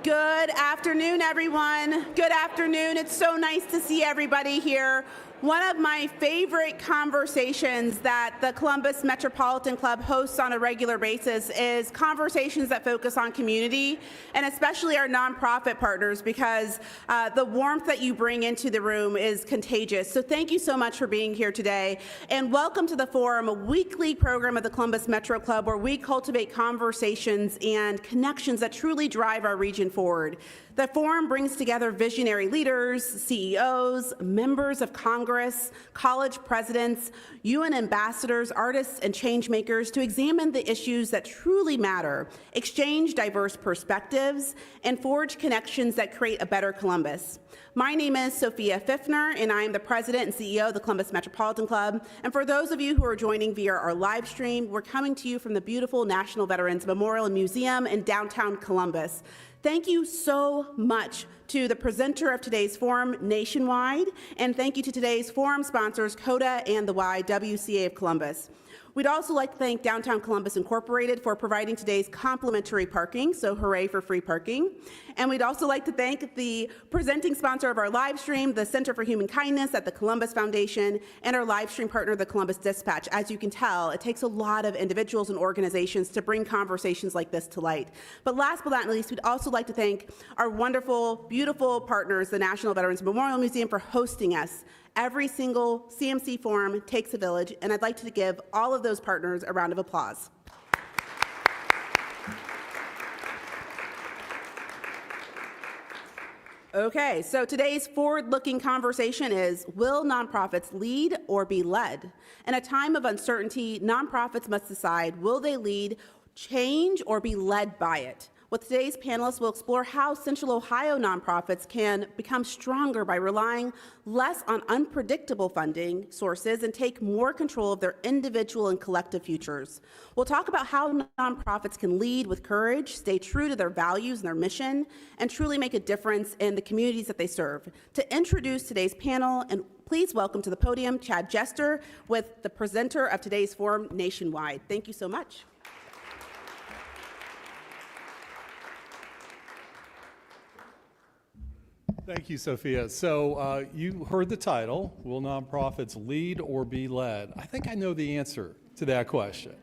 Good afternoon, everyone. Good afternoon. It's so nice to see everybody here. One of my favorite conversations that the Columbus Metropolitan Club hosts on a regular basis is conversations that focus on community, and especially our nonprofit partners, because the warmth that you bring into the room is contagious. So thank you so much for being here today, and welcome to the Forum, a weekly program of the Columbus Metro Club where we cultivate conversations and connections that truly drive our region forward. The Forum brings together visionary leaders, CEOs, members of Congress, college presidents, UN ambassadors, artists, and change makers to examine the issues that truly matter, exchange diverse perspectives, and forge connections that create a better Columbus. My name is Sophia Pfiffner, and I am the president and CEO of the Columbus Metropolitan Club. And for those of you who are joining via our live stream, we're coming to you from the beautiful National Veterans Memorial and Museum in downtown Columbus. Thank you so much to the presenter of today's forum, Nationwide, and thank you to today's forum sponsors, CODA and the YWCA of Columbus. We'd also like to thank Downtown Columbus Incorporated for providing today's complimentary parking, so hooray for free parking. And we'd also like to thank the presenting sponsor of our live stream, the Center for Human Kindness at the Columbus Foundation, and our live stream partner, the Columbus Dispatch. As you can tell, it takes a lot of individuals and organizations to bring conversations like this to light. But last but not least, we'd also like to thank our wonderful, beautiful partners, the National Veterans Memorial Museum, for hosting us. Every single CMC forum takes a village, and I'd like to give all of those partners a round of applause. Okay, so today's forward-looking conversation is, will nonprofits lead or be led? In a time of uncertainty, nonprofits must decide, will they lead change or be led by it? With today's panelists, we'll explore how Central Ohio nonprofits can become stronger by relying less on unpredictable funding sources and take more control of their individual and collective futures. We'll talk about how nonprofits can lead with courage, stay true to their values and their mission, and truly make a difference in the communities that they serve. To introduce today's panel, and please welcome to the podium Chad Jester, with the presenter of today's forum, Nationwide. Thank you so much. Thank you, Sophia. So you heard the title, will nonprofits lead or be led? I think I know the answer to that question.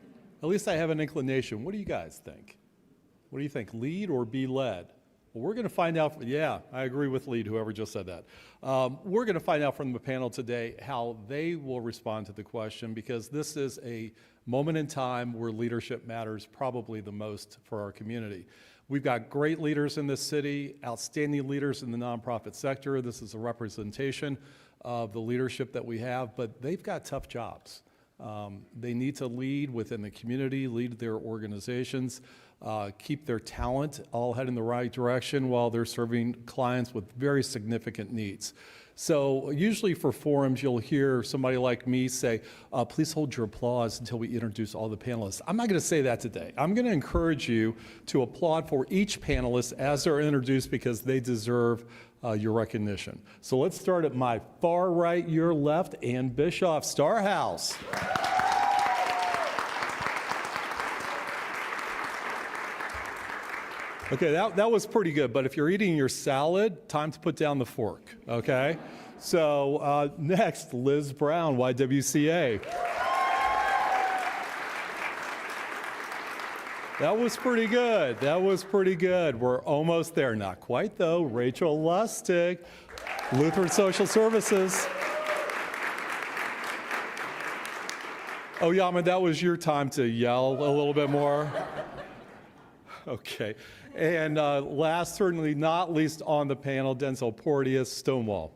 At least I have an inclination. What do you guys think? What do you think, lead or be led? Well, we're going to find out. Yeah, I agree with lead, whoever just said that. We're going to find out from the panel today how they will respond to the question, because this is a moment in time where leadership matters probably the most for our community. We've got great leaders in this city, outstanding leaders in the nonprofit sector. This is a representation of the leadership that we have, but they've got tough jobs. They need to lead within the community, lead their organizations, keep their talent all head in the right direction while they're serving clients with very significant needs. So usually for forums, you'll hear somebody like me say, please hold your applause until we introduce all the panelists. I'm not going to say that today. I'm going to encourage you to applaud for each panelist as they're introduced, because they deserve your recognition. So let's start at my far right, your left, Ann Bischoff, Star House. Okay, that was pretty good, but if you're eating your salad, time to put down the fork, okay? So next, Liz Brown, YWCA. That was pretty good. That was pretty good. We're almost there. Not quite, though. Rachel Lustig, Lutheran Social Services. Oh, Yaman, that was your time to yell a little bit more. Okay. And last, certainly not least on the panel, Densil, Porteous, Stonewall.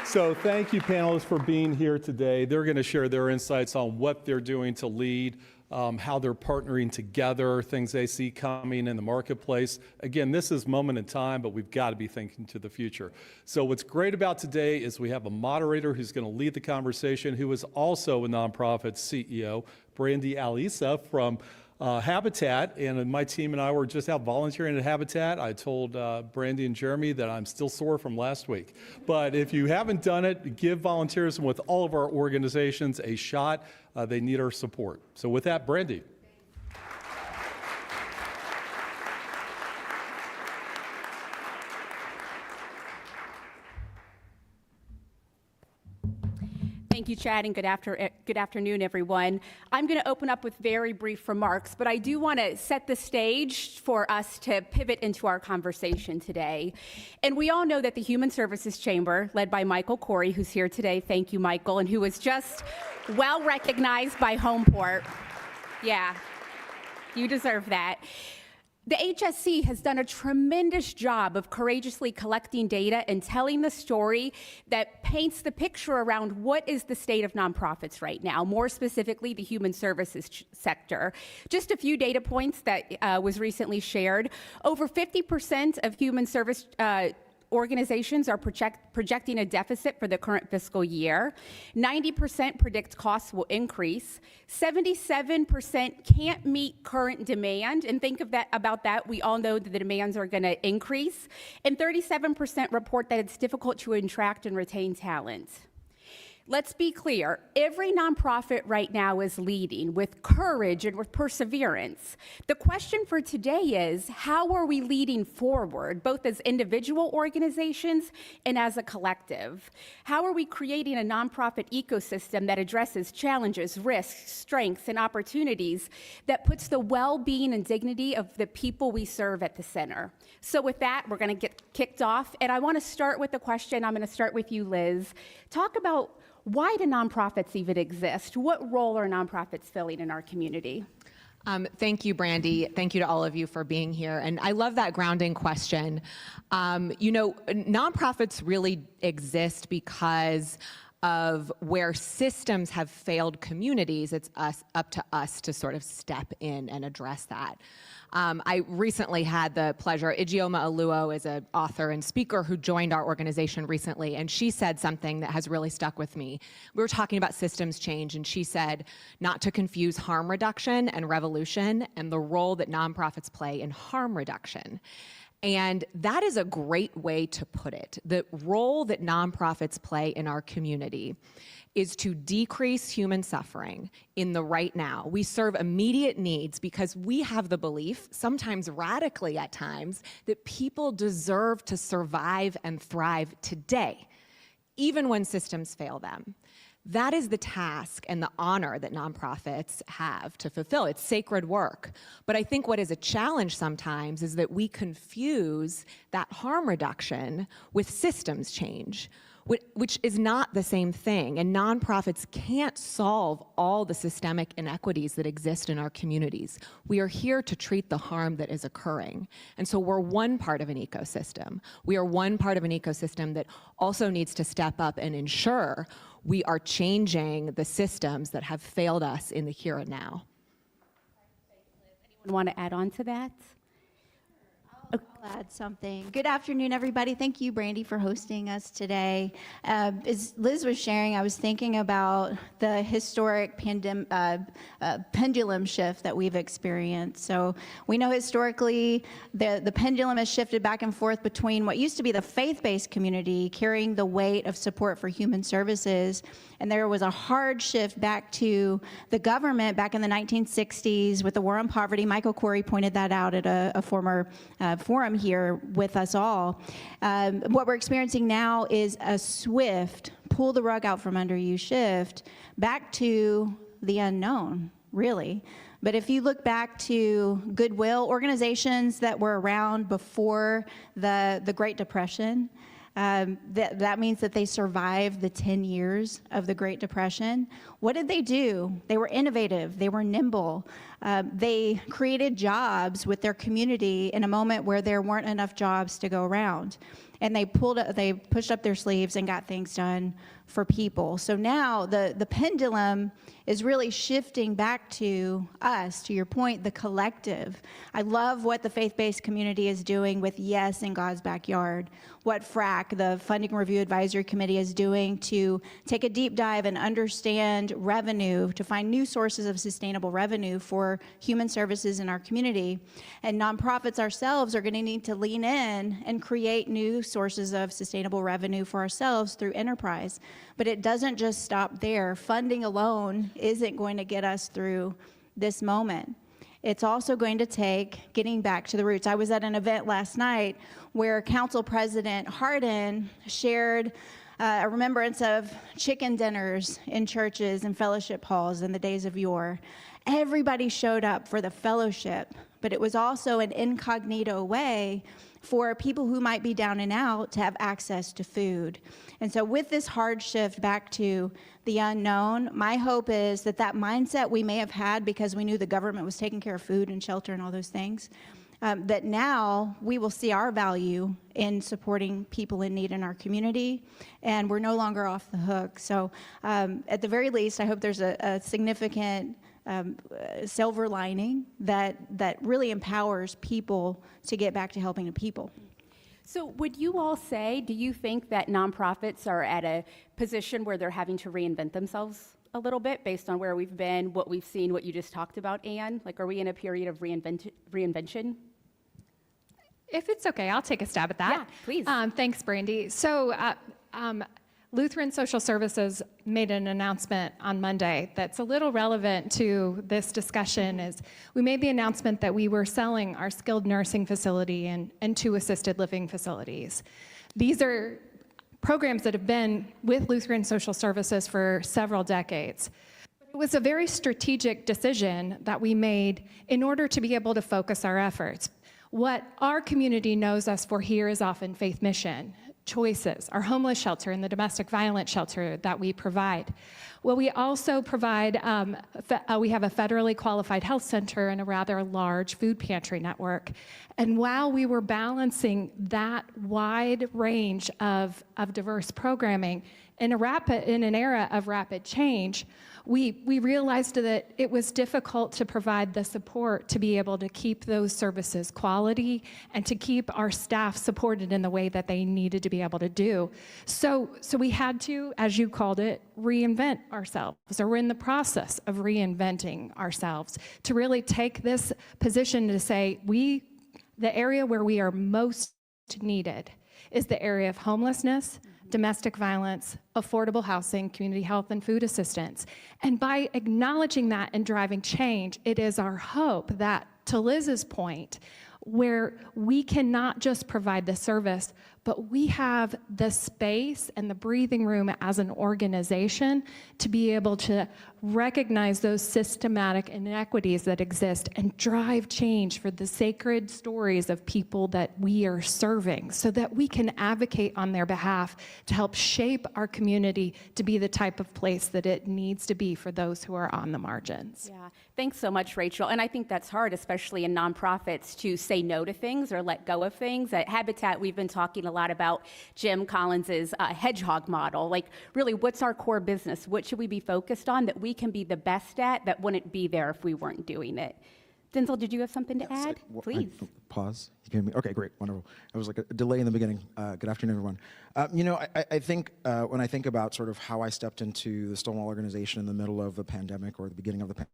So thank you, panelists, for being here today. They're going to share their insights on what they're doing to lead how they're partnering together, things they see coming in the marketplace. Again, this is moment in time, but we've got to be thinking to the future. So what's great about today is we have a moderator who's going to lead the conversation, who is also a nonprofit CEO, Brandi Al-Issa from Habitat, and my team and I were just out volunteering at Habitat. I told Brandi and Jeremy that I'm still sore from last week. But if you haven't done it, give volunteerism with all of our organizations a shot. They need our support. So with that, Brandi. Thank you, Chad, and good afternoon, everyone. I'm going to open up with very brief remarks, but I do want to set the stage for us to pivot into our conversation today. And we all know that the Human Services Chamber, led by Michael Corey, who's here today, thank you, Michael, and who was just well recognized by Homeport. Yeah, you deserve that. The HSC has done a tremendous job of courageously collecting data and telling the story that paints the picture around what is the state of nonprofits right now, more specifically the human services sector. Just a few data points that was recently shared. Over 50% of human service organizations are projecting a deficit for the current fiscal year. 90% predict costs will increase. 77% can't meet current demand. And think about that. We all know that the demands are going to increase. And 37% report that it's difficult to attract and retain talent. Let's be clear, every nonprofit right now is leading with courage and with perseverance. The question for today is, how are we leading forward, both as individual organizations and as a collective? How are we creating a nonprofit ecosystem that addresses challenges, risks, strengths, and opportunities that puts the well-being and dignity of the people we serve at the center? So with that, we're going to get kicked off, and I want to start with a question. I'm going to start with you, Liz. Talk about why do nonprofits even exist? What role are nonprofits filling in our community? Thank you, Brandi. Thank you to all of you for being here. And I love that grounding question. Nonprofits really exist because of where systems have failed communities. It's up to us to sort of step in and address that. I recently had the pleasure, Ijeoma Oluo is an author and speaker who joined our organization recently, and she said something that has really stuck with me. We were talking about systems change, and she said not to confuse harm reduction and revolution and the role that nonprofits play in harm reduction. And that is a great way to put it. The role that nonprofits play in our community is to decrease human suffering in the right now. We serve immediate needs because we have the belief, sometimes radically at times, that people deserve to survive and thrive today, even when systems fail them. That is the task and the honor that nonprofits have to fulfill. It's sacred work. But I think what is a challenge sometimes is that we confuse that harm reduction with systems change, which is not the same thing. And nonprofits can't solve all the systemic inequities that exist in our communities. We are here to treat the harm that is occurring. And so we're one part of an ecosystem. We are one part of an ecosystem that also needs to step up and ensure we are changing the systems that have failed us in the here and now. Anyone want to add on to that? I'll add something. Good afternoon, everybody. Thank you, Brandi, for hosting us today. As Liz was sharing, I was thinking about the historic pendulum shift that we've experienced. So we know historically the pendulum has shifted back and forth between what used to be the faith-based community carrying the weight of support for human services, and there was a hard shift back to the government back in the 1960s with the war on poverty. Michael Corey pointed that out at a former forum here with us all. What we're experiencing now is a swift pull the rug out from under you shift back to the unknown, really. But if you look back to Goodwill, organizations that were around before the Great Depression, that means that they survived the 10 years of the Great Depression. What did they do? They were innovative. They were nimble. They created jobs with their community in a moment where there weren't enough jobs to go around. And they pushed up their sleeves and got things done for people. So now the pendulum is really shifting back to us, to your point, the collective. I love what the faith-based community is doing with Yes in God's Backyard, what FRAC, the Funding Review Advisory Committee, is doing to take a deep dive and understand revenue, to find new sources of sustainable revenue for human services in our community. And nonprofits ourselves are going to need to lean in and create new sources of sustainable revenue for ourselves through enterprise. But it doesn't just stop there. Funding alone isn't going to get us through this moment. It's also going to take getting back to the roots. I was at an event last night where Council President Hardin shared a remembrance of chicken dinners in churches and fellowship halls in the days of yore. Everybody showed up for the fellowship, but it was also an incognito way for people who might be down and out to have access to food. And so with this hard shift back to the unknown, my hope is that that mindset we may have had because we knew the government was taking care of food and shelter and all those things, that now we will see our value in supporting people in need in our community, and we're no longer off the hook. So at the very least, I hope there's a significant silver lining that really empowers people to get back to helping the people. So would you all say, do you think that nonprofits are at a position where they're having to reinvent themselves a little bit based on where we've been, what we've seen, what you just talked about, Anne? Like, are we in a period of reinvention? If it's okay, I'll take a stab at that. Yeah, please. Thanks, Brandi. So Lutheran Social Services made an announcement on Monday that's a little relevant to this discussion. Is we made the announcement that we were selling our skilled nursing facility and 2 assisted living facilities. These are programs that have been with Lutheran Social Services for several decades. It was a very strategic decision that we made in order to be able to focus our efforts. What our community knows us for here is often faith mission, choices, our homeless shelter and the domestic violence shelter that we provide. Well, we also provide, we have a federally qualified health center and a rather large food pantry network. And while we were balancing that wide range of diverse programming in an era of rapid change, we realized that it was difficult to provide the support to be able to keep those services quality and to keep our staff supported in the way that they needed to be able to do. So we had to, as you called it, reinvent ourselves, or we're in the process of reinventing ourselves to really take this position to say, the area where we are most needed is the area of homelessness, domestic violence, affordable housing, community health, and food assistance. And by acknowledging that and driving change, it is our hope that, to Liz's point, where we cannot just provide the service, but we have the space and the breathing room as an organization to be able to recognize those systematic inequities that exist and drive change for the sacred stories of people that we are serving so that we can advocate on their behalf to help shape our community to be the type of place that it needs to be for those who are on the margins. Yeah, thanks so much, Rachel. And I think that's hard, especially in nonprofits, to say no to things or let go of things. At Habitat, we've been talking a lot about Jim Collins's hedgehog model. Like, really, what's our core business? What should we be focused on that we can be the best at that wouldn't be there if we weren't doing it? Densil, did you have something to add? Please. Pause. You can hear me? Okay, great, wonderful. It was like a delay in the beginning. Good afternoon, everyone. I think when I think about sort of how I stepped into the Stonewall organization in the middle of the pandemic or the beginning of the pandemic,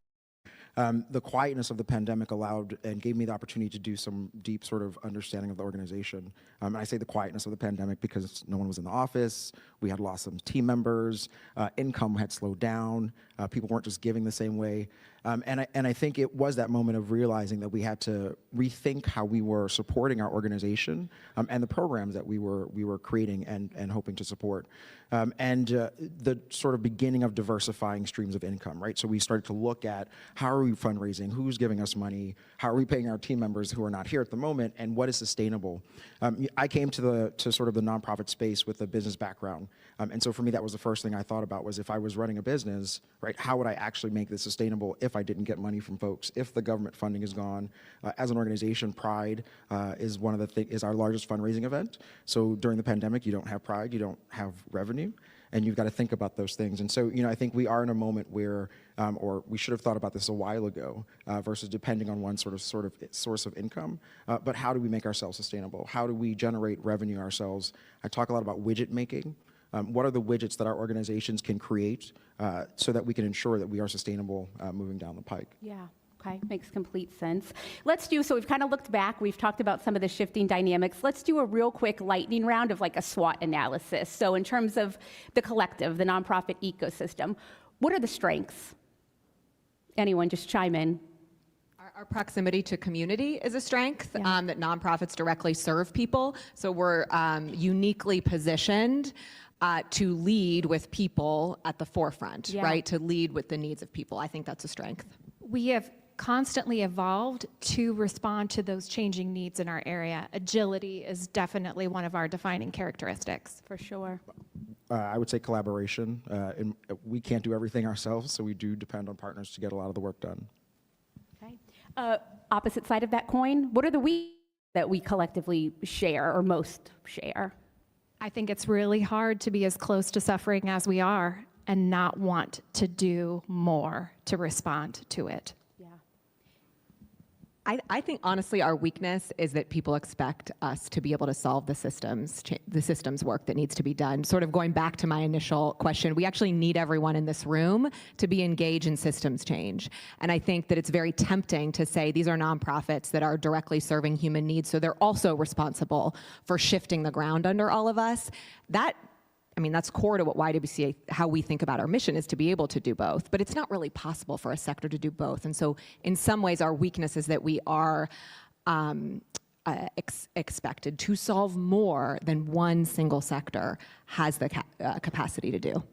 the quietness of the pandemic allowed and gave me the opportunity to do some deep sort of understanding of the organization. I say the quietness of the pandemic because no one was in the office, we had lost some team members, income had slowed down, people weren't just giving the same way. And I think it was that moment of realizing that we had to rethink how we were supporting our organization and the programs that we were creating and hoping to support. The sort of beginning of diversifying streams of income, right? So we started to look at how are are we fundraising? Who's giving us money? How are we paying our team members who are not here at the moment? And what is sustainable? I came to sort of the nonprofit space with a business background. And so for me, that was the first thing I thought about was if I was running a business, right, how would I actually make this sustainable if I didn't get money from folks, if the government funding is gone? As an organization, Pride is one of the is our largest fundraising event. So during the pandemic, you don't have Pride, you don't have revenue, and you've got to think about those things. And so, I think we are in a moment where, or we should have thought about this a while ago, versus depending on one sort of source of income. But how do we make ourselves sustainable? How do we generate revenue ourselves? I talk a lot about widget making. What are the widgets that our organizations can create so that we can ensure that we are sustainable moving down the pike? Yeah. Okay, makes complete sense. So we've kind of looked back, we've talked about some of the shifting dynamics. Let's do a real quick lightning round of like a SWOT analysis. So in terms of the collective, the nonprofit ecosystem, what are the strengths? Anyone just chime in. Our proximity to community is a strength, Yeah. that nonprofits directly serve people. So we're uniquely positioned to lead with people at the forefront, Yeah. right? To lead with the needs of people. I think that's a strength. We have constantly evolved to respond to those changing needs in our area. Agility is definitely one of our defining characteristics. For sure. I would say collaboration. And we can't do everything ourselves, so we do depend on partners to get a lot of the work done. Okay. Opposite side of that coin, what are the we that we collectively share or most share? I think it's really hard to be as close to suffering as we are and not want to do more to respond to it. Yeah. I think honestly our weakness is that people expect us to be able to solve the systems work that needs to be done. Sort of going back to my initial question, we actually need everyone in this room to be engaged in systems change. And I think that it's very tempting to say these are nonprofits that are directly serving human needs, so they're also responsible for shifting the ground under all of us. That's core to what YWCA, how we think about our mission, is to be able to do both. But it's not really possible for a sector to do both. And so in some ways, our weakness is that we are expected to solve more than one single sector has the capacity to do.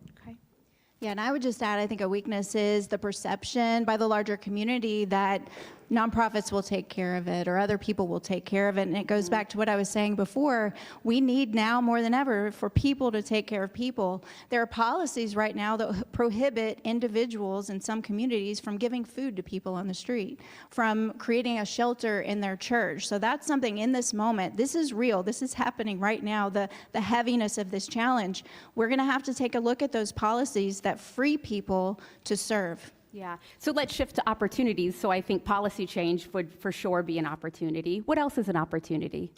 Yeah, and I would just add, I think a weakness is the perception by the larger community that nonprofits will take care of it or other people will take care of it. And it goes back to what I was saying before. We need now more than ever for people to take care of people. There are policies right now that prohibit individuals in some communities from giving food to people on the street, from creating a shelter in their church. So that's something in this moment. This is real. This is happening right now, the heaviness of this challenge. We're going to have to take a look at those policies that free people to serve. Yeah. So let's shift to opportunities. So I think policy change would for sure be an opportunity. What else is an opportunity?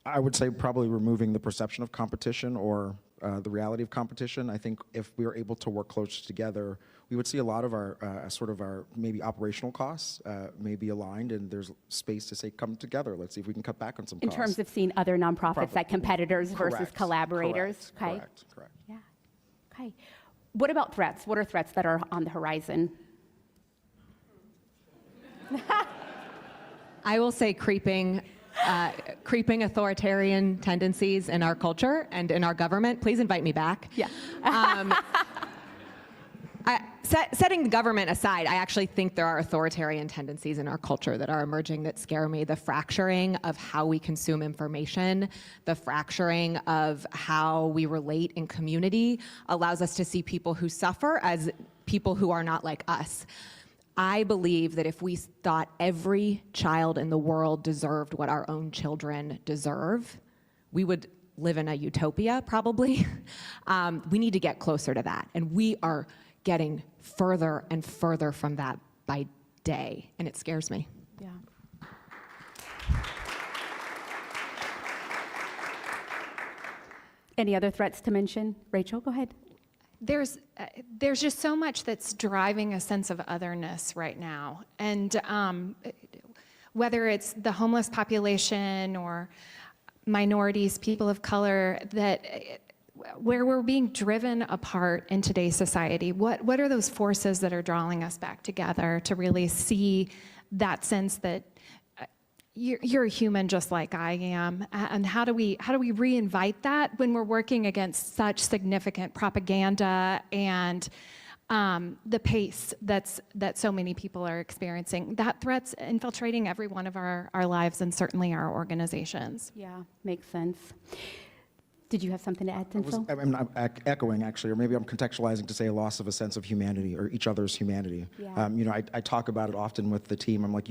I would say probably removing the perception of competition or the reality of competition. I think if we were able to work closer together, we would see a lot of our our maybe operational costs may be aligned, and there's space to say, come together. Let's see if we can cut back on some In costs. terms of seeing other nonprofits like competitors versus Correct. collaborators. Correct. Yeah. Okay. What about threats? What are threats that are on the horizon? I will say creeping authoritarian tendencies in our culture and in our government. Please invite me back. Yeah. Setting the government aside, I actually think there are authoritarian tendencies in our culture that are emerging that scare me. The fracturing of how we consume information, the fracturing of how we relate in community allows us to see people who suffer as people who are not like us. I believe that if we thought every child in the world deserved what our own children deserve, we would live in a utopia, probably. We need to get closer to that. And we are getting further and further from that by day, and it scares me. Yeah. Any other threats to mention? Rachel, go ahead. There's just so much that's driving a sense of otherness right now. And whether it's the homeless population or minorities, people of color, where we're being driven apart in today's society. What are those forces that are drawing us back together to really see that sense that you're a human just like I am? And how do we reinvite that when we're working against such significant propaganda and the pace that so many people are experiencing. That threat's infiltrating every one of our lives and certainly our organizations. Yeah, makes sense. Did you have something to add, Densil? I'm echoing, actually, or maybe I'm contextualizing to say a loss of a sense of humanity or each other's humanity. Yeah. I talk about it often with the team. I'm like,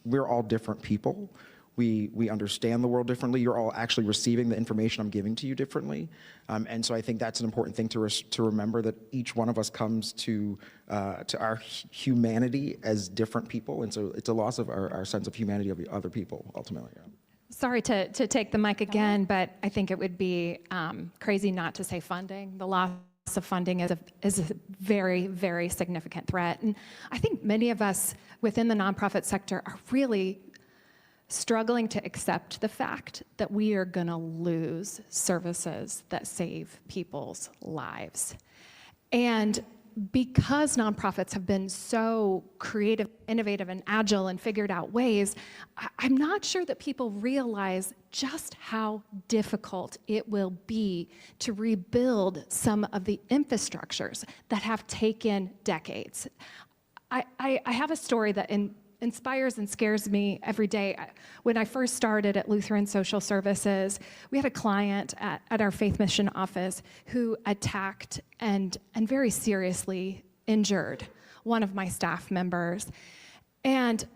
we're all different people. We understand the world differently. You're all actually receiving the information I'm giving to you differently. And so I think that's an important thing to remember, that each one of us comes to our humanity as different people. And so it's a loss of our sense of humanity of other people, ultimately. Yeah. Sorry to take the mic again, but I think it would be crazy not to say funding. The loss of funding is a very, very significant threat. And I think many of us within the nonprofit sector are really struggling to accept the fact that we are going to lose services that save people's lives. And because nonprofits have been so creative, innovative, and agile and figured out ways, I'm not sure that people realize just how difficult it will be to rebuild some of the infrastructures that have taken decades. I have a story that inspires and scares me every day. When I first started at Lutheran Social Services, we had a client at our faith mission office who attacked and very seriously injured one of my staff members. And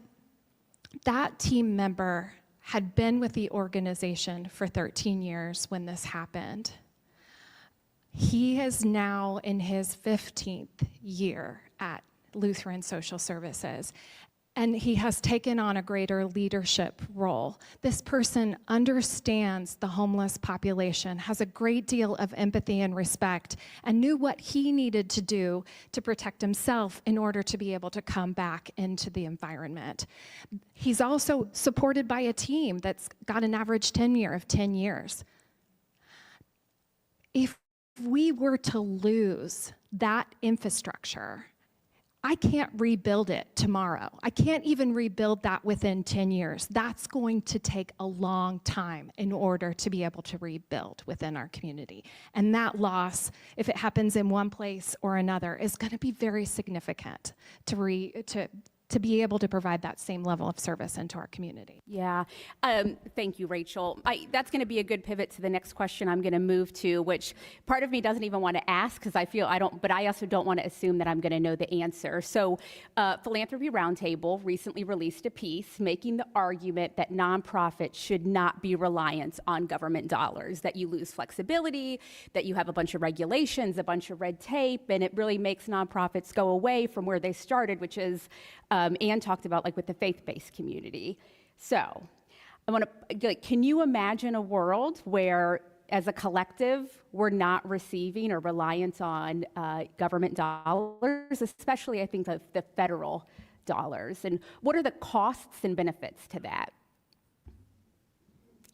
that team member had been with the organization for 13 years when this happened. He is now in his 15th year at Lutheran Social Services. And he has taken on a greater leadership role. This person understands the homeless population, has a great deal of empathy and respect, and knew what he needed to do to protect himself in order to be able to come back into the environment. He's also supported by a team that's got an average tenure of 10 years. If we were to lose that infrastructure, I can't rebuild it tomorrow. I can't even rebuild that within 10 years. That's going to take a long time in order to be able to rebuild within our community. And that loss, if it happens in one place or another, is going to be very significant to be able to provide that same level of service into our community. Yeah, thank you, Rachel. That's going to be a good pivot to the next question I'm going to move to, which part of me doesn't even want to ask because I feel I don't, but I also don't want to assume that I'm going to know the answer. So Philanthropy Roundtable recently released a piece making the argument that nonprofits should not be reliant on government dollars, that you lose flexibility, that you have a bunch of regulations, a bunch of red tape, and it really makes nonprofits go away from where they started, which is Anne talked about, like with the faith-based community. So I want to, can you imagine a world where as a collective, we're not receiving or reliant on government dollars, especially I think the federal dollars? And what are the costs and benefits to that?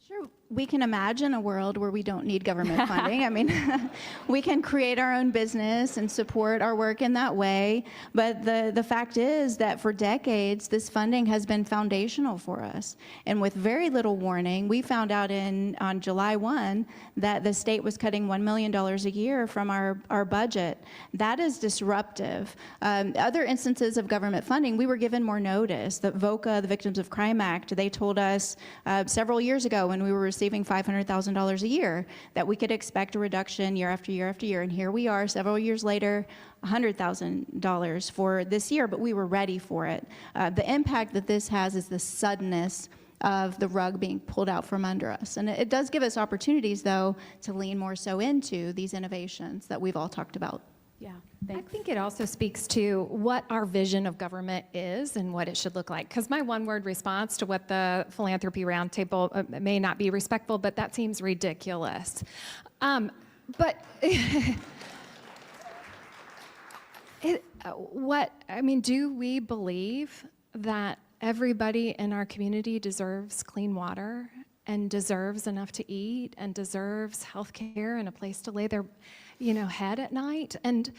Sure. We can imagine a world where we don't need government funding. I mean, we can create our own business and support our work in that way. But the fact is that for decades, this funding has been foundational for us. And with very little warning, we found out on July 1 that the state was cutting $1 million a year from our budget. That is disruptive. Other instances of government funding, we were given more notice. The VOCA, the Victims of Crime Act, they told us several years ago when we were receiving $500,000 a year that we could expect a reduction year after year after year. And here we are several years later, $100,000 for this year, but we were ready for it. The impact that this has is the suddenness of the rug being pulled out from under us. And it does give us opportunities, though, to lean more so into these innovations that we've all talked about. Yeah, thanks. I think it also speaks to what our vision of government is and what it should look like. Because my one-word response to what the Philanthropy Roundtable may not be respectful, but that seems ridiculous. Do we believe that everybody in our community deserves clean water and deserves enough to eat and deserves health care and a place to lay their head at night? And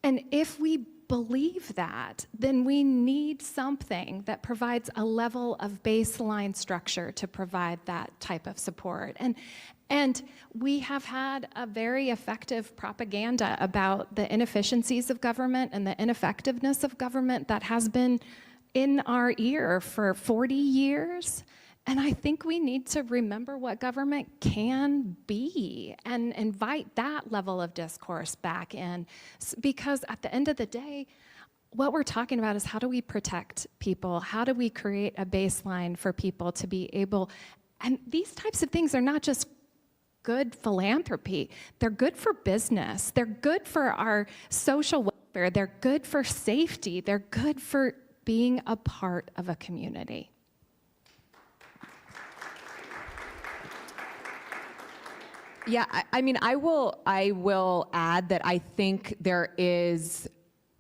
if we believe that, then we need something that provides a level of baseline structure to provide that type of support. And we have had a very effective propaganda about the inefficiencies of government and the ineffectiveness of government that has been in our ear for 40 years. And I think we need to remember what government can be and invite that level of discourse back in. Because at the end of the day, what we're talking about is how do we protect people? How do we create a baseline for people to be able, and these types of things are not just good philanthropy. They're good for business. They're good for our social welfare. They're good for safety. They're good for being a part of a community. Yeah, I mean, I will add that I think that's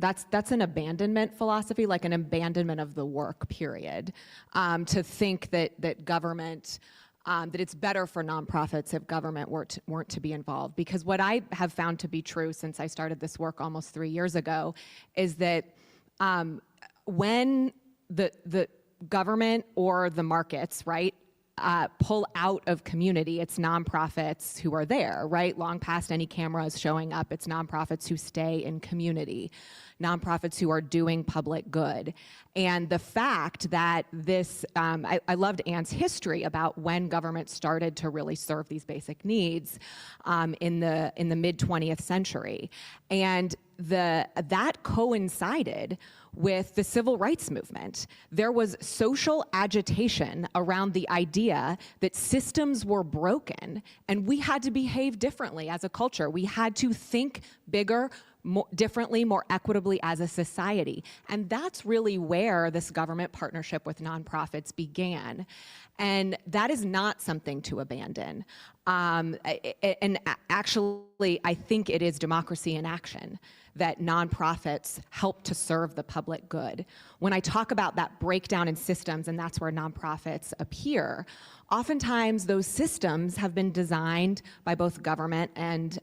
an abandonment philosophy, like an abandonment of the work, period. To think that government, that it's better for nonprofits if government weren't to be involved. Because what I have found to be true since I started this work almost 3 years ago is that when the government or the markets, right, pull out of community, it's nonprofits who are there, right? Long past any cameras showing up, it's nonprofits who stay in community, nonprofits who are doing public good. And the fact that this, I loved Anne's history about when government started to really serve these basic needs in the mid-20th century. And that coincided with the civil rights movement. There was social agitation around the idea that systems were broken and we had to behave differently as a culture. We had to think bigger, differently, more equitably as a society. And that's really where this government partnership with nonprofits began. And that is not something to abandon. And actually, I think it is democracy in action that nonprofits help to serve the public good. When I talk about that breakdown in systems, and that's where nonprofits appear, oftentimes those systems have been designed by both government and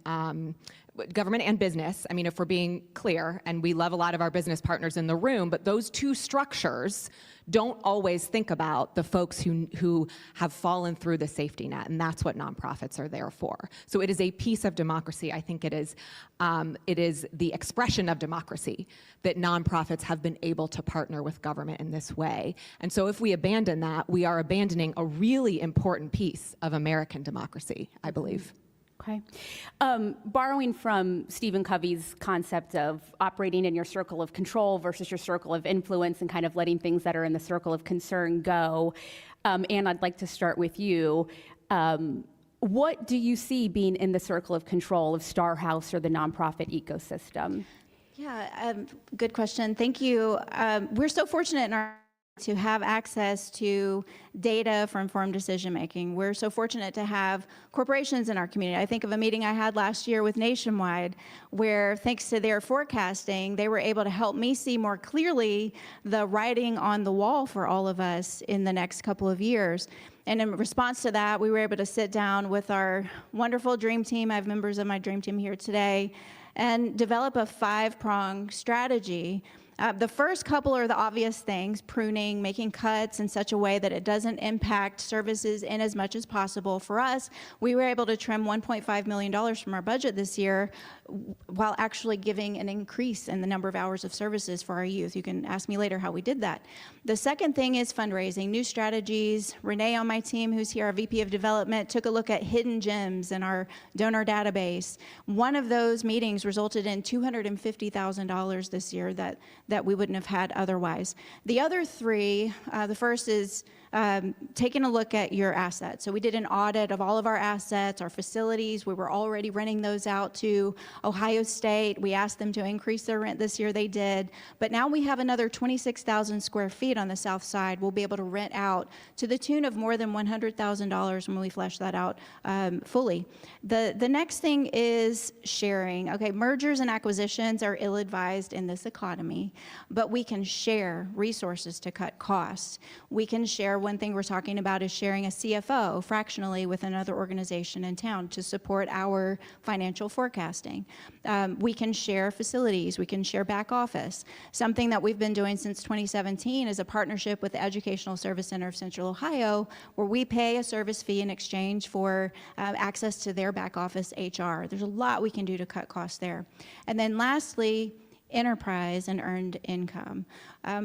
business. I mean, if we're being clear, and we love a lot of our business partners in the room, but those two structures don't always think about the folks who have fallen through the safety net, and that's what nonprofits are there for. So it is a piece of democracy. I think it is the expression of democracy that nonprofits have been able to partner with government in this way. And so if we abandon that, we are abandoning a really important piece of American democracy, I believe. Okay. Borrowing from Stephen Covey's concept of operating in your circle of control versus your circle of influence and kind of letting things that are in the circle of concern go, Anne, I'd like to start with you. What do you see being in the circle of control of Star House or the nonprofit ecosystem? Yeah, good question. Thank you. We're so fortunate to have access to data for informed decision making. We're so fortunate to have corporations in our community. I think of a meeting I had last year with Nationwide, where thanks to their forecasting, they were able to help me see more clearly the writing on the wall for all of us in the next couple of years. And in response to that, we were able to sit down with our wonderful dream team. I have members of my dream team here today, and develop a 5-pronged strategy. The first couple are the obvious things: pruning, making cuts in such a way that it doesn't impact services in as much as possible. For us, we were able to trim $1.5 million from our budget this year while actually giving an increase in the number of hours of services for our youth. You can ask me later how we did that. The second thing is fundraising, new strategies. Renee on my team, who's here, our VP of Development, took a look at hidden gems in our donor database. One of those meetings resulted in $250,000 this year that we wouldn't have had otherwise. The other three, the first is taking a look at your assets. So we did an audit of all of our assets, our facilities. We were already renting those out to Ohio State. We asked them to increase their rent this year. They did. But now we have another 26,000 square feet on the south side we'll be able to rent out to the tune of more than $100,000 when we flesh that out fully. The next thing is sharing. Okay, mergers and acquisitions are ill-advised in this economy, but we can share resources to cut costs. We can share one thing we're talking about is sharing a CFO fractionally with another organization in town to support our financial forecasting. We can share facilities, we can share back office. Something that we've been doing since 2017 is a partnership with the Educational Service Center of Central Ohio, where we pay a service fee in exchange for access to their back office HR. There's a lot we can do to cut costs there. And then lastly, enterprise and earned income.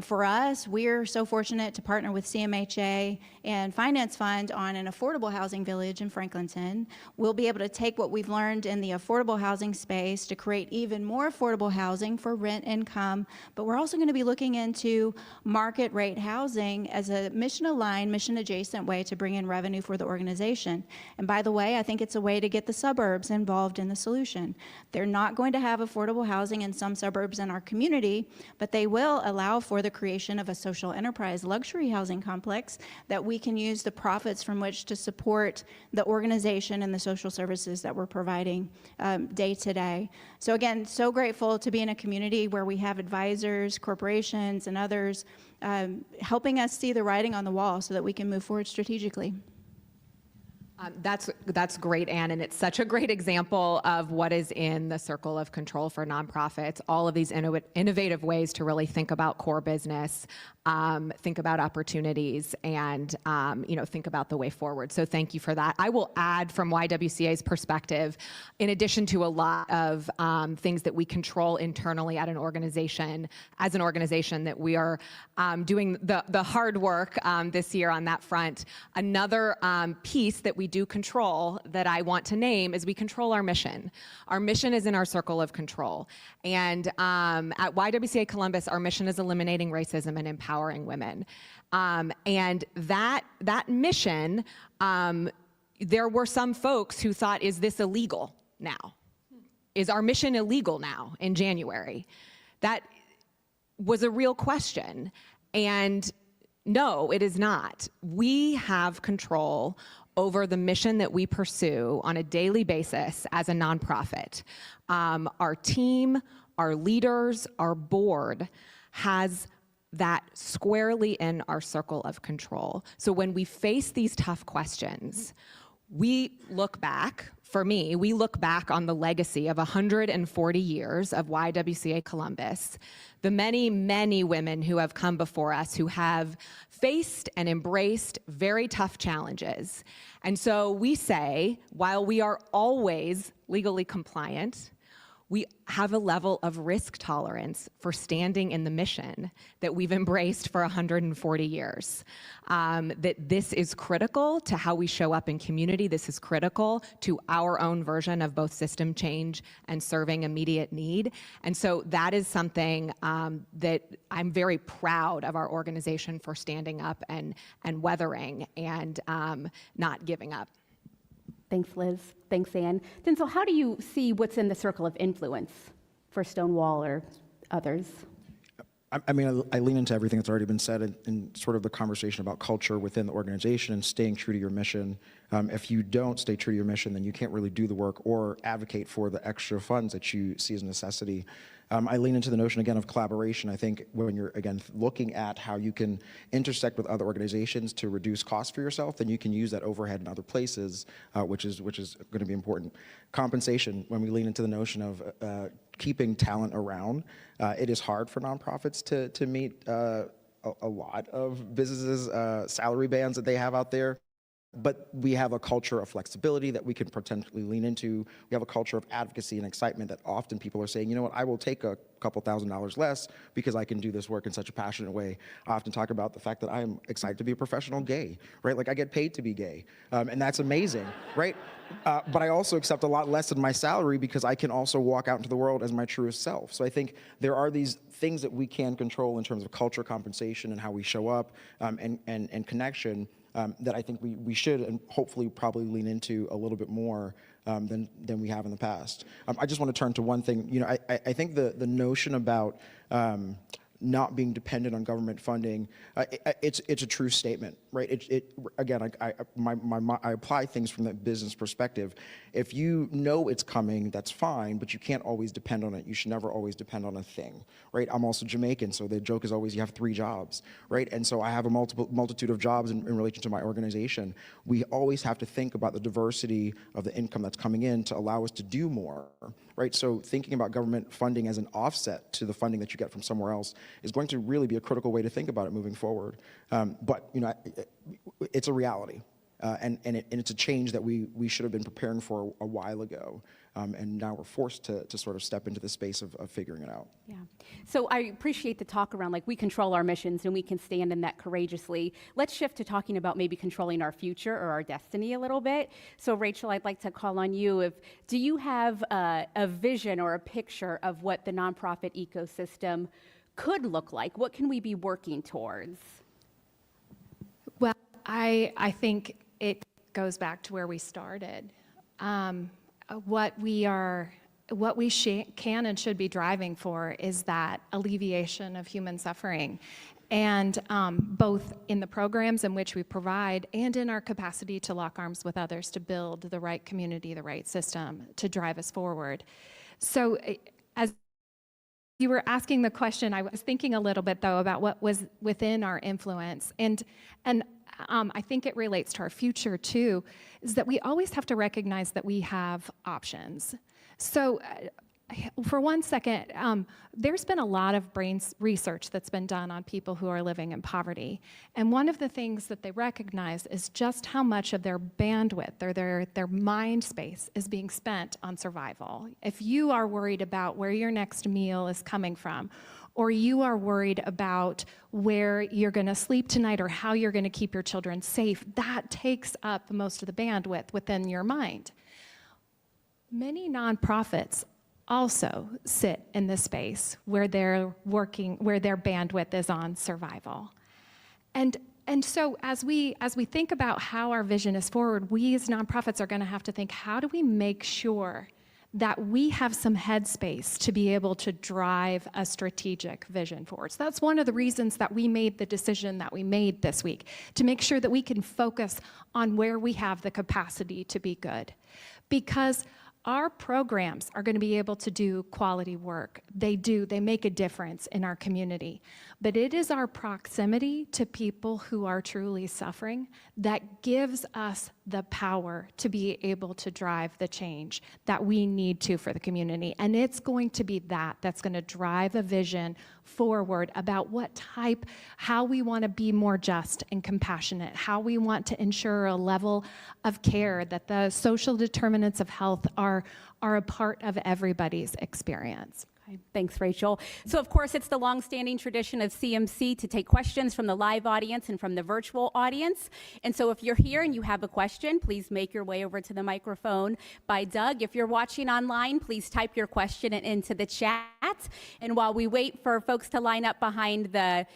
For us, we're so fortunate to partner with CMHA and Finance Fund on an affordable housing village in Franklinton. We'll be able to take what we've learned in the affordable housing space to create even more affordable housing for rent income, but we're also going to be looking into market rate housing as a mission-aligned, mission-adjacent way to bring in revenue for the organization. And by the way, I think it's a way to get the suburbs involved in the solution. They're not going to have affordable housing in some suburbs in our community, but they will allow for the creation of a social enterprise luxury housing complex that we can use the profits from which to support the organization and the social services that we're providing day to day. So again, so grateful to be in a community where we have advisors, corporations, and others helping us see the writing on the wall so that we can move forward strategically. That's great, Ann, and it's such a great example of what is in the circle of control for nonprofits, all of these innovative ways to really think about core business, think about opportunities, and think about the way forward. So thank you for that. I will add from YWCA's perspective, in addition to a lot of things that we control internally at an organization, as an organization that we are doing the hard work this year on that front. Another piece that we do control that I want to name is we control our mission. Our mission is in our circle of control. And at YWCA Columbus, our mission is eliminating racism and empowering women. And that mission, there were some folks who thought, is this illegal now? Is our mission illegal now in January? That was a real question. And no, it is not. We have control over the mission that we pursue on a daily basis as a nonprofit. Our team, our leaders, our board has that squarely in our circle of control. So when we face these tough questions, we look back, for me, we look back on the legacy of 140 years of YWCA Columbus, the many, many women who have come before us who have faced and embraced very tough challenges. And so we say, while we are always legally compliant, we have a level of risk tolerance for standing in the mission that we've embraced for 140 years. That this is critical to how we show up in community. This is critical to our own version of both system change and serving immediate need. And so that is something that I'm very proud of our organization for standing up and weathering and not giving up. Thanks, Liz. Thanks, Ann. Densil, how do you see what's in the circle of influence for Stonewall or others? I mean, I lean into everything that's already been said in sort of the conversation about culture within the organization and staying true to your mission. If you don't stay true to your mission, then you can't really do the work or advocate for the extra funds that you see as a necessity. I lean into the notion, again, of collaboration. I think when you're, again, looking at how you can intersect with other organizations to reduce costs for yourself, then you can use that overhead in other places, which is going to be important. Compensation, when we lean into the notion of keeping talent around, it is hard for nonprofits to meet a lot of businesses' salary bands that they have out there. But we have a culture of flexibility that we can potentially lean into. We have a culture of advocacy and excitement that often people are saying, you know what, I will take a couple $1,000s less because I can do this work in such a passionate way. I often talk about the fact that I am excited to be a professional gay, right? Like I get paid to be gay, and that's amazing, right? But I also accept a lot less than my salary because I can also walk out into the world as my truest self. So I think there are these things that we can control in terms of culture, compensation, and how we show up, and connection. That I think we should and hopefully probably lean into a little bit more than we have in the past. I just want to turn to one thing. You know, I think the notion about not being dependent on government funding, it's a true statement, right? Again, I apply things from the business perspective. If you know it's coming, that's fine, but you can't always depend on it. You should never always depend on a thing, right? I'm also Jamaican, so the joke is always you have 3 jobs, right? And so I have a multitude of jobs in relation to my organization. We always have to think about the diversity of the income that's coming in to allow us to do more, right? So thinking about government funding as an offset to the funding that you get from somewhere else is going to really be a critical way to think about it moving forward. But it's a reality, and it's a change that we should have been preparing for a while ago, and now we're forced to sort of step into the space of figuring it out. Yeah. So I appreciate the talk around, like, we control our missions and we can stand in that courageously. Let's shift to talking about maybe controlling our future or our destiny a little bit. So Rachel, I'd like to call on you. Do you have a vision or a picture of what the nonprofit ecosystem could look like? What can we be working towards? Well, I think it goes back to where we started. What we can and should be driving for is that alleviation of human suffering, and both in the programs in which we provide and in our capacity to lock arms with others to build the right community, the right system to drive us forward. So as you were asking the question, I was thinking a little bit, though, about what was within our influence. And I think it relates to our future, too, is that we always have to recognize that we have options. So for one second, there's been a lot of brain research that's been done on people who are living in poverty. And one of the things that they recognize is just how much of their bandwidth or their mind space is being spent on survival. If you are worried about where your next meal is coming from, or you are worried about where you're going to sleep tonight or how you're going to keep your children safe, that takes up most of the bandwidth within your mind. Many nonprofits also sit in the space where they're working, where their bandwidth is on survival. And so as we think about how our vision is forward, we as nonprofits are going to have to think, how do we make sure that we have some headspace to be able to drive a strategic vision forward? So that's one of the reasons that we made the decision that we made this week, to make sure that we can focus on where we have the capacity to be good. Because our programs are going to be able to do quality work. They make a difference in our community. But it is our proximity to people who are truly suffering that gives us the power to be able to drive the change that we need to for the community. And it's going to be that's going to drive a vision forward about how we want to be more just and compassionate, how we want to ensure a level of care, that the social determinants of health are a part of everybody's experience. Okay, thanks, Rachel. So, of course, it's the longstanding tradition of CMC to take questions from the live audience and from the virtual audience. And so if you're here and you have a question, please make your way over to the microphone by Doug. If you're watching online, please type your question into the chat. And while we wait for folks to line up behind the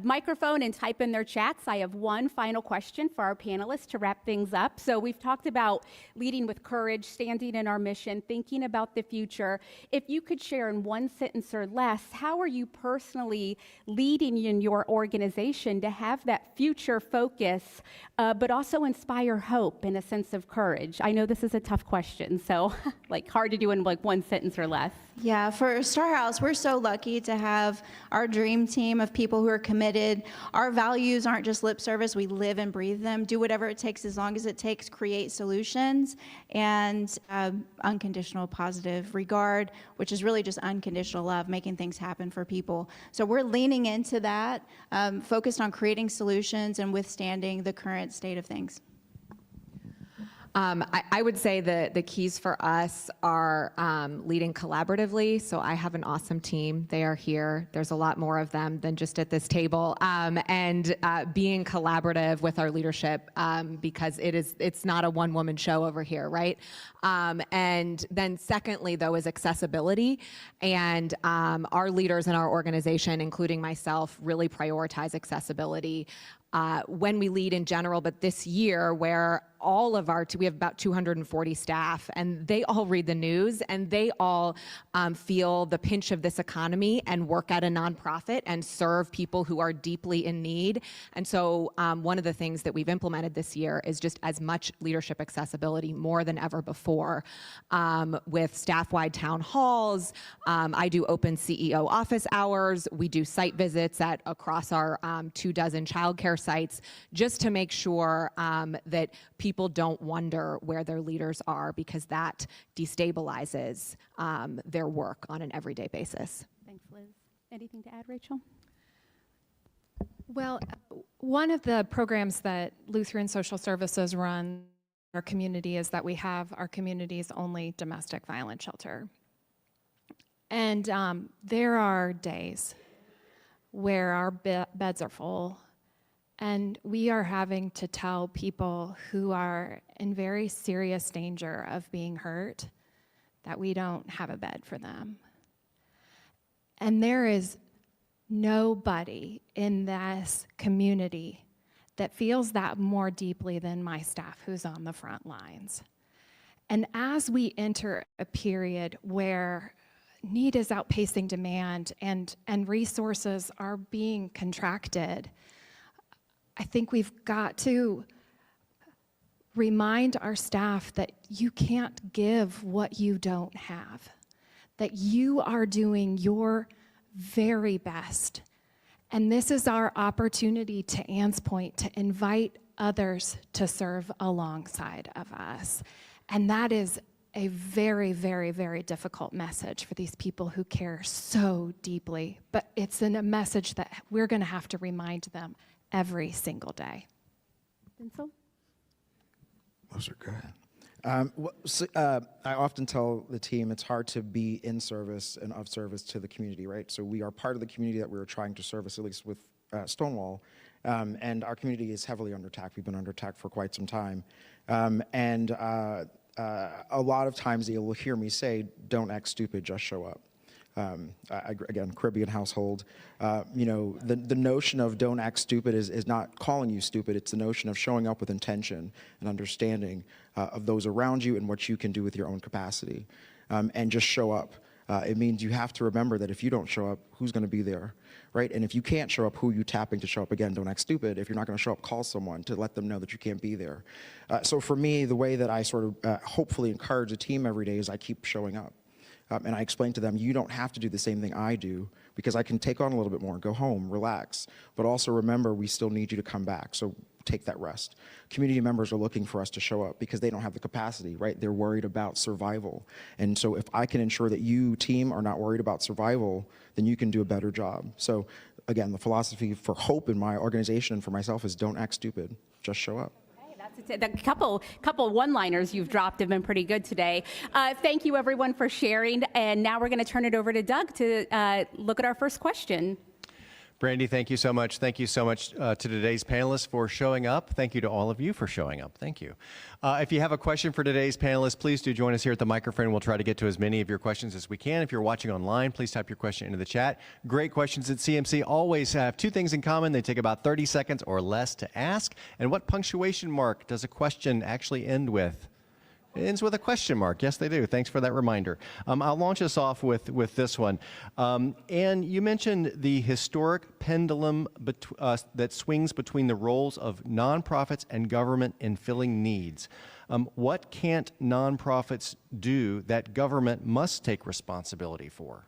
microphone and type in their chats, I have one final question for our panelists to wrap things up. So we've talked about leading with courage, standing in our mission, thinking about the future. If you could share in one sentence or less, how are you personally leading in your organization to have that future focus, but also inspire hope and a sense of courage? I know this is a tough question, so like hard to do in like one sentence or less. Yeah, for Star House, we're so lucky to have our dream team of people who are committed. Our values aren't just lip service, we live and breathe them. Do whatever it takes as long as it takes, create solutions, and unconditional positive regard, which is really just unconditional love, making things happen for people. So we're leaning into that, focused on creating solutions and withstanding the current state of things. I would say the keys for us are leading collaboratively. So I have an awesome team. They are here. There's a lot more of them than just at this table. And being collaborative with our leadership, because it's not a one-woman show over here, right? And then secondly, though, is accessibility. And our leaders in our organization, including myself, really prioritize accessibility when we lead in general, but this year where all of we have about 240 staff, and they all read the news, and they all feel the pinch of this economy and work at a nonprofit and serve people who are deeply in need. And so one of the things that we've implemented this year is just as much leadership accessibility, more than ever before, with staff-wide town halls. I do open CEO office hours. We do site visits across our 24 childcare sites, just to make sure that people don't wonder where their leaders are, because that destabilizes their work on an everyday basis. Thanks, Liz. Anything to add, Rachel? Well, one of the programs that Lutheran Social Services run in our community is that we have our community's only domestic violence shelter. And there are days where our beds are full, and we are having to tell people who are in very serious danger of being hurt that we don't have a bed for them. And there is nobody in this community that feels that more deeply than my staff who's on the front lines. And as we enter a period where need is outpacing demand and resources are being contracted, I think we've got to remind our staff that you can't give what you don't have, that you are doing your very best. And this is our opportunity, to Ann's point, to invite others to serve alongside of us. And that is a very, very, very difficult message for these people who care so deeply. But it's a message that we're going to have to remind them every single day. Densil? Those are good. I often tell the team it's hard to be in service and of service to the community, right? So we are part of the community that we're trying to service, at least with Stonewall. And our community is heavily under attack. We've been under attack for quite some time. A lot of times you'll hear me say, don't act stupid, just show up. Again, Caribbean household, the notion of don't act stupid is not calling you stupid. It's the notion of showing up with intention and understanding of those around you and what you can do with your own capacity. And just show up. It means you have to remember that if you don't show up, who's going to be there, right? And if you can't show up, who are you tapping to show up? Again, don't act stupid. If you're not going to show up, call someone to let them know that you can't be there. So for me, the way that I sort of hopefully encourage the team every day is I keep showing up. And I explain to them, you don't have to do the same thing I do, because I can take on a little bit more, go home, relax. But also remember, we still need you to come back. So take that rest. Community members are looking for us to show up because they don't have the capacity, right? They're worried about survival. And so if I can ensure that you, team, are not worried about survival, then you can do a better job. So again, the philosophy for hope in my organization and for myself is don't act stupid, just show up. The couple one-liners you've dropped have been pretty good today. Thank you, everyone, for sharing. And now we're going to turn it over to Doug to look at our first question. Brandi, thank you so much. Thank you so much to today's panelists for showing up. Thank you to all of you for showing up. Thank you. If you have a question for today's panelists, please do join us here at the microphone. We'll try to get to as many of your questions as we can. If you're watching online, please type your question into the chat. Great questions at CMC always have two things in common. They take about 30 seconds or less to ask. And what punctuation mark does a question actually end with? It ends with a question mark. Yes, they do. Thanks for that reminder. I'll launch us off with this one. Anne, you mentioned the historic pendulum that swings between the roles of nonprofits and government in filling needs. What can't nonprofits do that government must take responsibility for?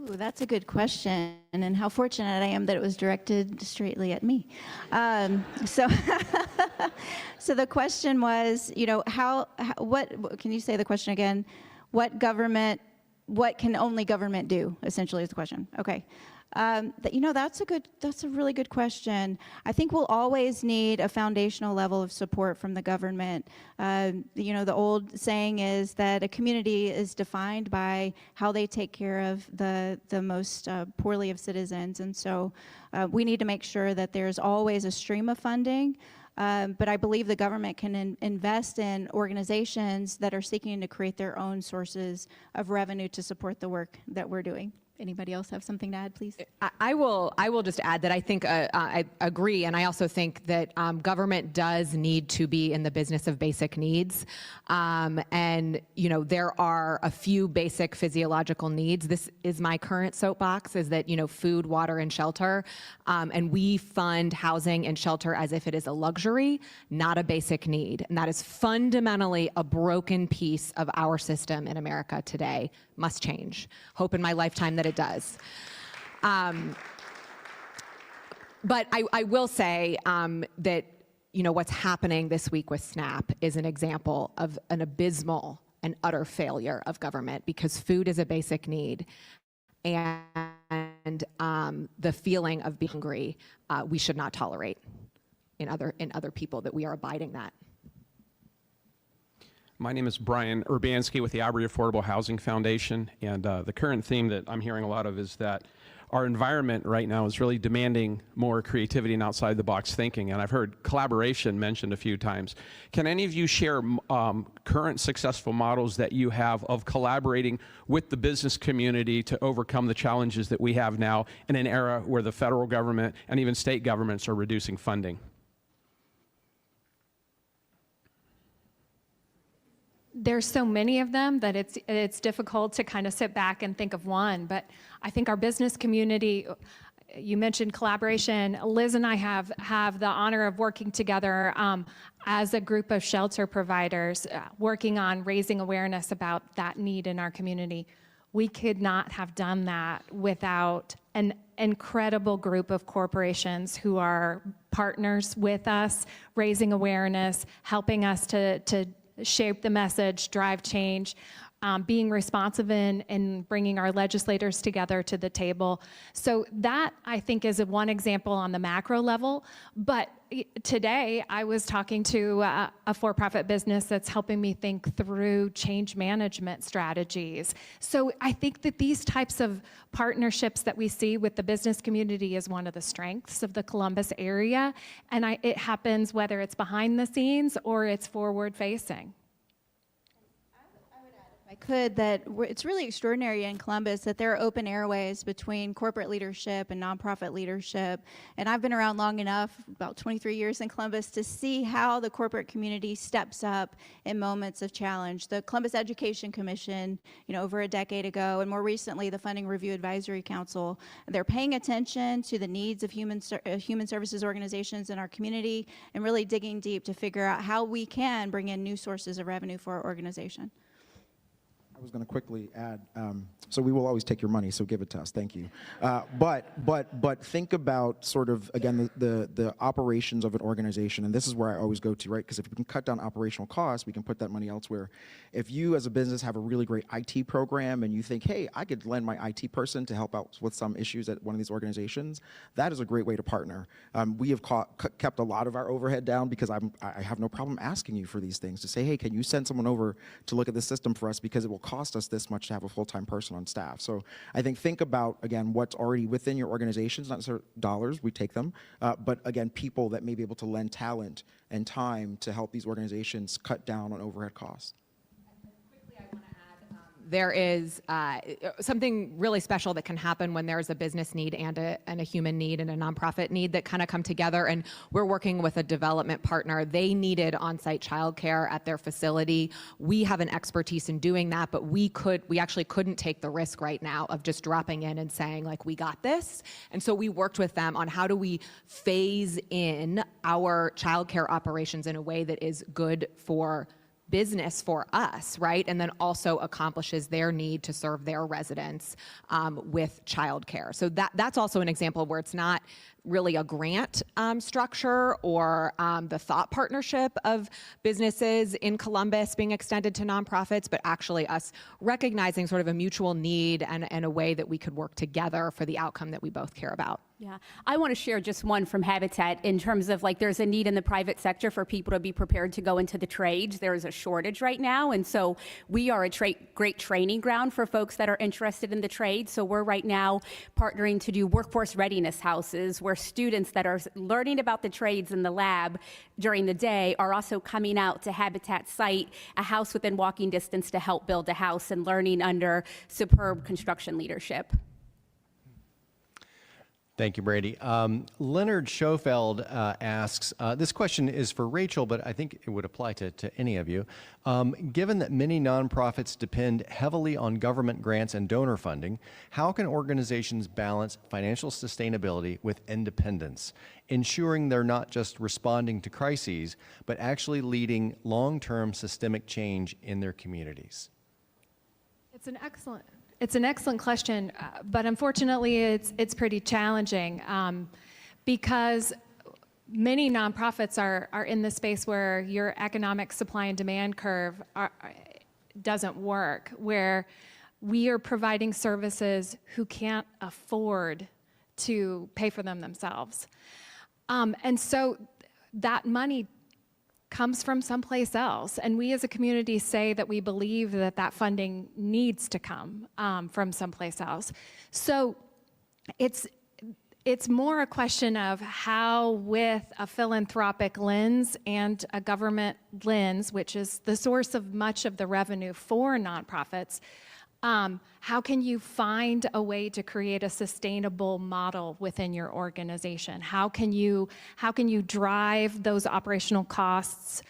Ooh, that's a good question, and how fortunate I am that it was directed straightly at me. So the question was, what can you say the question again? What can only government do, essentially is the question. Okay. That's a really good question. I think we'll always need a foundational level of support from the government. The old saying is that a community is defined by how they take care of the most poorly of citizens. And so we need to make sure that there's always a stream of funding. But I believe the government can invest in organizations that are seeking to create their own sources of revenue to support the work that we're doing. Anybody else have something to add, please? I will just add that I think I agree, and I also think that government does need to be in the business of basic needs, and there are a few basic physiological needs. This is my current soapbox: is that food, water, and shelter, and we fund housing and shelter as if it is a luxury, not a basic need, and that is fundamentally a broken piece of our system in America today. Must change. Hope in my lifetime that it does. But I will say that what's happening this week with SNAP is an example of an abysmal and utter failure of government, because food is a basic need, and the feeling of being hungry we should not tolerate in other people, that we are abiding that. My name is Brian Urbanski with the Aubrey Affordable Housing Foundation, and the current theme that I'm hearing a lot of is that our environment right now is really demanding more creativity and outside the box thinking, and I've heard collaboration mentioned a few times. Can any of you share current successful models that you have of collaborating with the business community to overcome the challenges that we have now in an era where the federal government and even state governments are reducing funding? There's so many of them that it's difficult to kind of sit back and think of one, but I think our business community, you mentioned collaboration. Liz and I have the honor of working together as a group of shelter providers, working on raising awareness about that need in our community. We could not have done that without an incredible group of corporations who are partners with us, raising awareness, helping us to shape the message, drive change, being responsive in bringing our legislators together to the table. So that, I think, is one example on the macro level. But today, I was talking to a for-profit business that's helping me think through change management strategies. So I think that these types of partnerships that we see with the business community is one of the strengths of the Columbus area. And it happens whether it's behind the scenes or it's forward-facing. I could, that it's really extraordinary in Columbus that there are open airways between corporate leadership and nonprofit leadership. And I've been around long enough, about 23 years in Columbus, to see how the corporate community steps up in moments of challenge. The Columbus Education Commission, over a decade ago, and more recently, the Funding Review Advisory Council, they're paying attention to the needs of human services organizations in our community and really digging deep to figure out how we can bring in new sources of revenue for our organization. I was going to quickly add, so we will always take your money, so give it to us, thank you. But think about sort of, again, the operations of an organization, and this is where I always go to, right? Because if we can cut down operational costs, we can put that money elsewhere. If you as a business have a really great IT program and you think, hey, I could lend my IT person to help out with some issues at one of these organizations, that is a great way to partner. We have kept a lot of our overhead down because I have no problem asking you for these things, to say, hey, can you send someone over to look at the system for us, because it will cost us this much to have a full-time person on staff. So I think about, again, what's already within your organizations, not necessarily dollars, we take them, but again, people that may be able to lend talent and time to help these organizations cut down on overhead costs. There is something really special that can happen when there's a business need and a human need and a nonprofit need that kind of come together. And we're working with a development partner. They needed on-site childcare at their facility. We have an expertise in doing that, but we actually couldn't take the risk right now of just dropping in and saying, like, we got this. And so we worked with them on how do we phase in our childcare operations in a way that is good for business for us, right? And then also accomplishes their need to serve their residents with childcare. So that's also an example where it's not really a grant structure or the thought partnership of businesses in Columbus being extended to nonprofits, but actually us recognizing sort of a mutual need and a way that we could work together for the outcome that we both care about. Yeah, I want to share just one from Habitat in terms of, like, there's a need in the private sector for people to be prepared to go into the trades. There is a shortage right now, and so we are a great training ground for folks that are interested in the trade. So we're right now partnering to do workforce readiness houses where students that are learning about the trades in the lab during the day are also coming out to Habitat site, a house within walking distance, to help build a house and learning under superb construction leadership. Thank you, Brandi. Leonard Schofeld asks, this question is for Rachel, but I think it would apply to any of you. Given that many nonprofits depend heavily on government grants and donor funding, how can organizations balance financial sustainability with independence, ensuring they're not just responding to crises, but actually leading long-term systemic change in their communities? It's an excellent question, but unfortunately it's pretty challenging because many nonprofits are in the space where your economic supply and demand curve doesn't work, where we are providing services who can't afford to pay for them themselves. And so that money comes from someplace else. And we as a community say that we believe that that funding needs to come from someplace else. So it's more a question of how, with a philanthropic lens and a government lens, which is the source of much of the revenue for nonprofits, how can you find a way to create a sustainable model within your organization? How can you drive those operational costs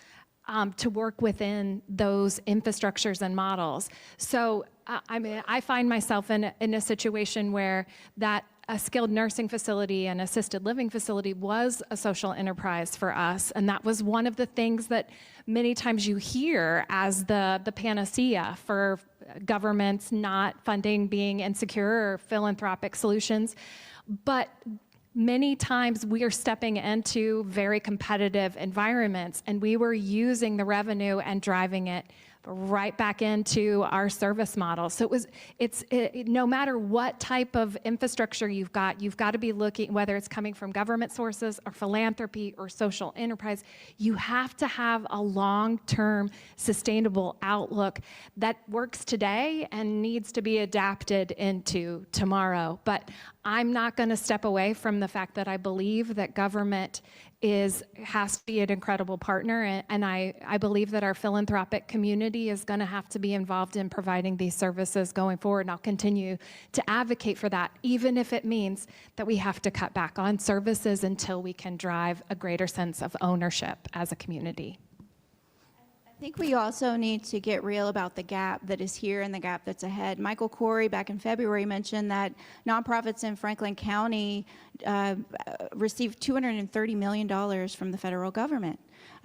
to work within those infrastructures and models? So I find myself in a situation where that a skilled nursing facility and assisted living facility was a social enterprise for us, and that was one of the things that many times you hear as the panacea for governments not funding being insecure or philanthropic solutions. But many times we are stepping into very competitive environments, and we were using the revenue and driving it right back into our service model. So no matter what type of infrastructure you've got to be looking, whether it's coming from government sources or philanthropy or social enterprise, you have to have a long-term sustainable outlook that works today and needs to be adapted into tomorrow. But I'm not going to step away from the fact that I believe that government has to be an incredible partner, and I believe that our philanthropic community is going to have to be involved in providing these services going forward, and I'll continue to advocate for that, even if it means that we have to cut back on services until we can drive a greater sense of ownership as a community. I think we also need to get real about the gap that is here and the gap that's ahead. Michael Corey back in February mentioned that nonprofits in Franklin County received $230 million from the federal government.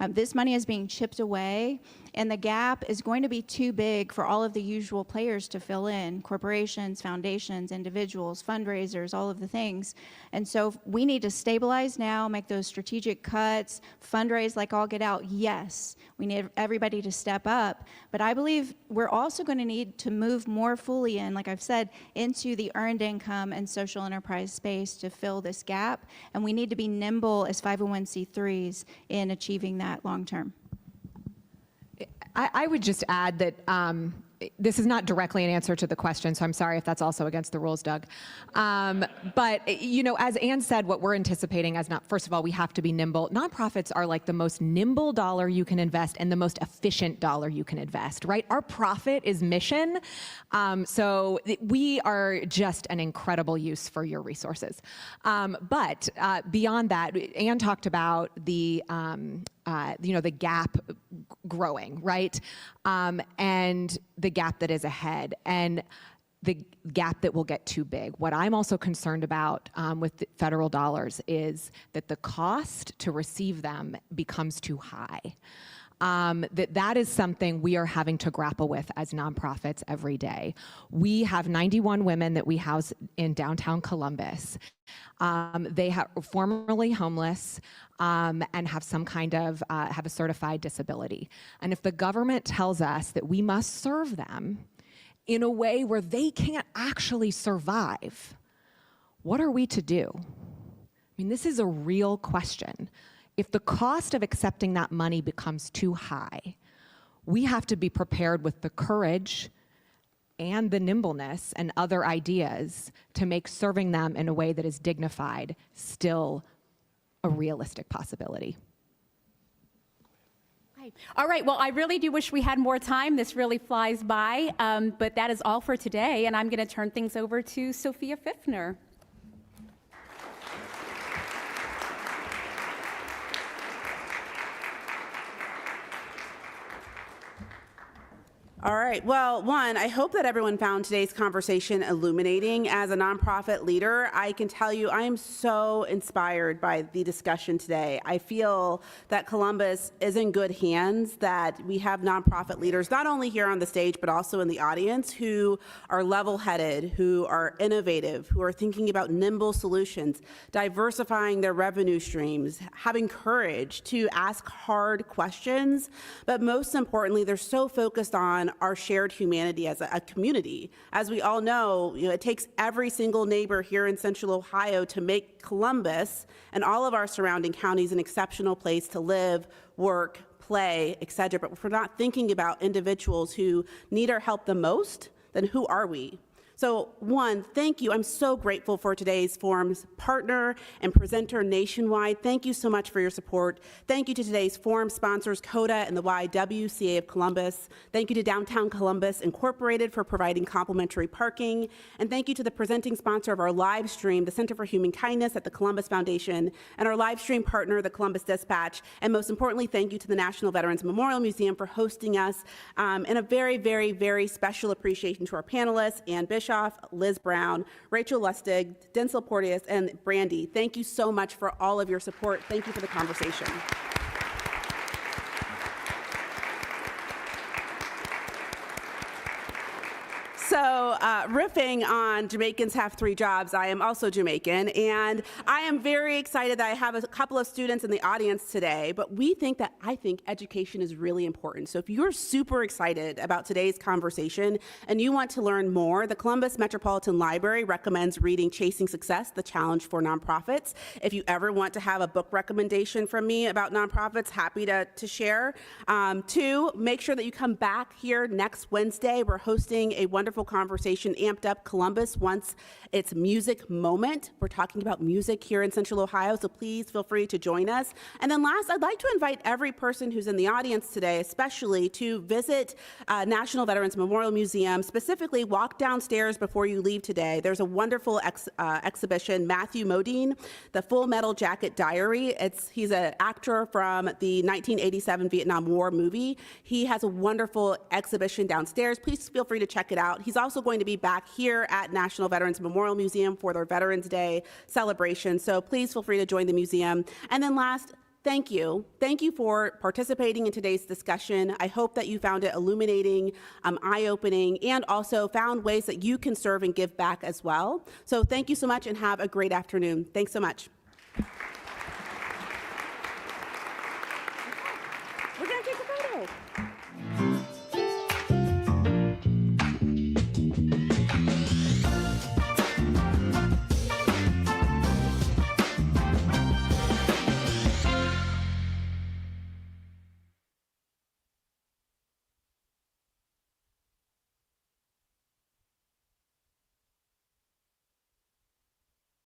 This money is being chipped away, and the gap is going to be too big for all of the usual players to fill in: corporations, foundations, individuals, fundraisers, all of the things. And so we need to stabilize now, make those strategic cuts, fundraise like all get out. Yes, we need everybody to step up, but I believe we're also going to need to move more fully in, like I've said, into the earned income and social enterprise space to fill this gap, and we need to be nimble as 501c3s in achieving that long term. I would just add that this is not directly an answer to the question, so I'm sorry if that's also against the rules, Doug. But, you know, as Ann said, what we're anticipating as first of all, we have to be nimble. Nonprofits are like the most nimble dollar you can invest and the most efficient dollar you can invest, right? Our profit is mission. So we are just an incredible use for your resources. But beyond that, Ann talked about the the gap growing, right? And the gap that is ahead and the gap that will get too big. What I'm also concerned about with the federal dollars is that the cost to receive them becomes too high. That is something we are having to grapple with as nonprofits every day. We have 91 women that we house in downtown Columbus. They are formerly homeless and have some kind of, have a certified disability. And if the government tells us that we must serve them in a way where they can't actually survive, what are we to do? I mean, this is a real question. If the cost of accepting that money becomes too high, we have to be prepared with the courage and the nimbleness and other ideas to make serving them in a way that is dignified still a realistic possibility. All right, well, I really do wish we had more time. This really flies by, but that is all for today, and I'm going to turn things over to Sophia Pfiffner. All right. Well, one, I hope that everyone found today's conversation illuminating. As a nonprofit leader, I can tell you I am so inspired by the discussion today. I feel that Columbus is in good hands, that we have nonprofit leaders, not only here on the stage, but also in the audience, who are level-headed, who are innovative, who are thinking about nimble solutions, diversifying their revenue streams, having courage to ask hard questions, but most importantly, they're so focused on our shared humanity as a community. As we all know, it takes every single neighbor here in Central Ohio to make Columbus and all of our surrounding counties an exceptional place to live, work, play, etc. But if we're not thinking about individuals who need our help the most, then who are we? So one, thank you. I'm so grateful for today's forum's partner and presenter nationwide. Thank you so much for your support. Thank you to today's forum sponsors, CODA and the YWCA of Columbus. Thank you to Downtown Columbus Incorporated for providing complimentary parking. And thank you to the presenting sponsor of our live stream, the Center for Human Kindness at the Columbus Foundation, and our live stream partner, the Columbus Dispatch. And most importantly, thank you to the National Veterans Memorial Museum for hosting us. And a very, very, very special appreciation to our panelists, and Bischoff, Liz Brown, Rachel Lustig, Densil, Porteous, and Brandi. Thank you so much for all of your support. Thank you for the conversation. So, riffing on Jamaicans have 3 jobs, I am also Jamaican, and I am very excited that I have a couple of students in the audience today, but I think education is really important. So if you're super excited about today's conversation and you want to learn more, the Columbus Metropolitan Library recommends reading Chasing Success, The Challenge for Nonprofits. If you ever want to have a book recommendation from me about nonprofits, happy to share. 2, make sure that you come back here next Wednesday. We're hosting a wonderful conversation, Amped Up Columbus Wants Its Music Moment. We're talking about music here in Central Ohio, so please feel free to join us. And then last, I'd like to invite every person who's in the audience today, especially, to visit National Veterans Memorial Museum. Specifically, walk downstairs before you leave today. There's a wonderful exhibition, Matthew Modine, The Full Metal Jacket Diary. He's an actor from the 1987 Vietnam War movie. He has a wonderful exhibition downstairs. Please feel free to check it out. He's also going to be back here at National Veterans Memorial Museum for their Veterans Day celebration. So please feel free to join the museum. And then last, thank you. Thank you for participating in today's discussion. I hope that you found it illuminating, eye-opening, and also found ways that you can serve and give back as well. So thank you so much and have a great afternoon. Thanks so much. We're going to take a photo.